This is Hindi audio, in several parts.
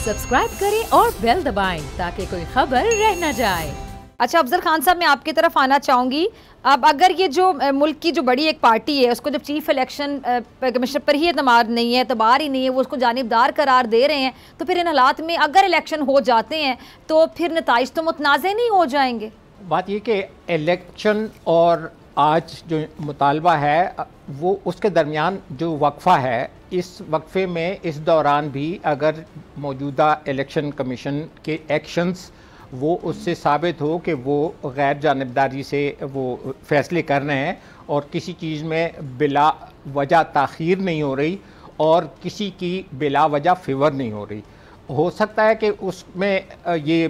सब्सक्राइब करें और बेल दबाएं ताकि कोई खबर रह न जाए। अच्छा अफजल खान साहब, मैं आपकी तरफ आना चाहूँगी। अब अगर ये जो मुल्क की जो बड़ी एक पार्टी है उसको जब चीफ इलेक्शन कमिश्नर पर ही एतमाद नहीं है, एतबार ही नहीं है, वो उसको जानिबदार करार दे रहे हैं, तो फिर इन हालात में अगर इलेक्शन हो जाते हैं तो फिर नताइज तो मुतनाज़े नहीं हो जाएंगे। बात ये कि इलेक्शन और आज जो मुतालबा है वो उसके दरमियान जो वक्फ़ा है, इस वक्फ़े में इस दौरान भी अगर मौजूदा इलेक्शन कमीशन के एक्शंस वो उससे साबित हो कि वो गैर जानिबदारी से वो फ़ैसले कर रहे हैं और किसी चीज़ में बिला वजह ताख़ीर नहीं हो रही और किसी की बिला वजह फेवर नहीं हो रही, हो सकता है कि उसमें ये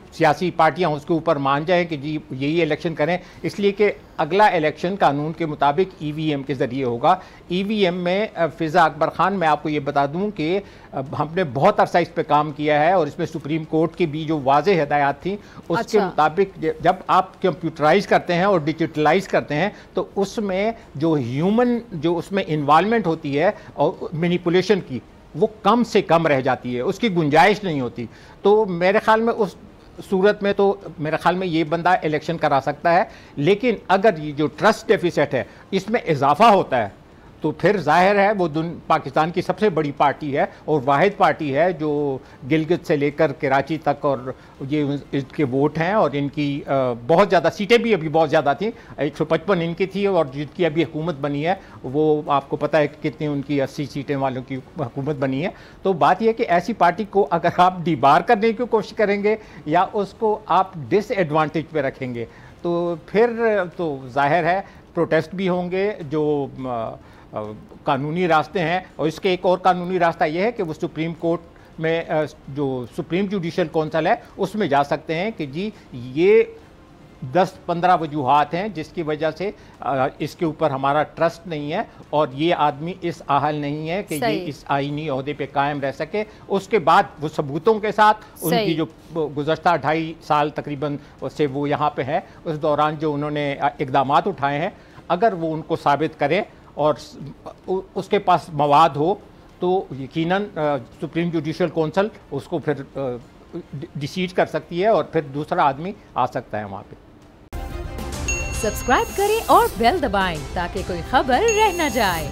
सियासी पार्टियां उसके ऊपर मान जाएं कि जी यही इलेक्शन करें, इसलिए कि अगला इलेक्शन कानून के मुताबिक ईवीएम के ज़रिए होगा। ईवीएम में फ़िज़ा अकबर ख़ान, मैं आपको ये बता दूं कि हमने बहुत अरसा इस पे काम किया है और इसमें सुप्रीम कोर्ट की भी जो वाज़ेह हिदायत थी उसके मुताबिक जब आप कंप्यूटराइज करते हैं और डिजिटलाइज करते हैं तो उसमें जो ह्यूमन जो उसमें इन्वॉल्वमेंट होती है और मैनिपुलेशन की वो कम से कम रह जाती है, उसकी गुंजाइश नहीं होती। तो मेरे ख्याल में उस सूरत में तो मेरे ख्याल में ये बंदा इलेक्शन करा सकता है, लेकिन अगर ये जो ट्रस्ट डेफिसिट है इसमें इजाफा होता है तो फिर जाहिर है वो पाकिस्तान की सबसे बड़ी पार्टी है और वाहिद पार्टी है जो गिलगित से लेकर कराची तक और ये इसके वोट हैं और इनकी बहुत ज़्यादा सीटें भी अभी बहुत ज़्यादा थी, 155 इनकी थी और जिनकी अभी हुकूमत बनी है वो आपको पता है कि कितनी उनकी 80 सीटें वालों की हुकूमत बनी है। तो बात यह कि ऐसी पार्टी को अगर आप डिबार करने की कोशिश करेंगे या उसको आप डिसएडवांटेज पे रखेंगे तो फिर तो जाहिर है प्रोटेस्ट भी होंगे जो कानूनी रास्ते हैं। और इसके एक और कानूनी रास्ता यह है कि वो सुप्रीम कोर्ट में जो सुप्रीम जुडिशल कौंसिल है उसमें जा सकते हैं कि जी ये 10-15 वजूहात हैं जिसकी वजह से इसके ऊपर हमारा ट्रस्ट नहीं है और ये आदमी इस आहल नहीं है कि ये इस आईनी ओहदे पे कायम रह सके। उसके बाद वो सबूतों के साथ उनकी जो गुज़श्ता 2.5 साल तकरीबन से वो यहाँ पे है, उस दौरान जो उन्होंने इक़दाम उठाए हैं, अगर वो उनको साबित करें और उसके पास मवाद हो तो यकीनन सुप्रीम जुडिशल कौंसिल उसको फिर डिसीड कर सकती है और फिर दूसरा आदमी आ सकता है वहाँ पे। सब्सक्राइब करें और बेल दबाएं ताकि कोई खबर रह न जाए।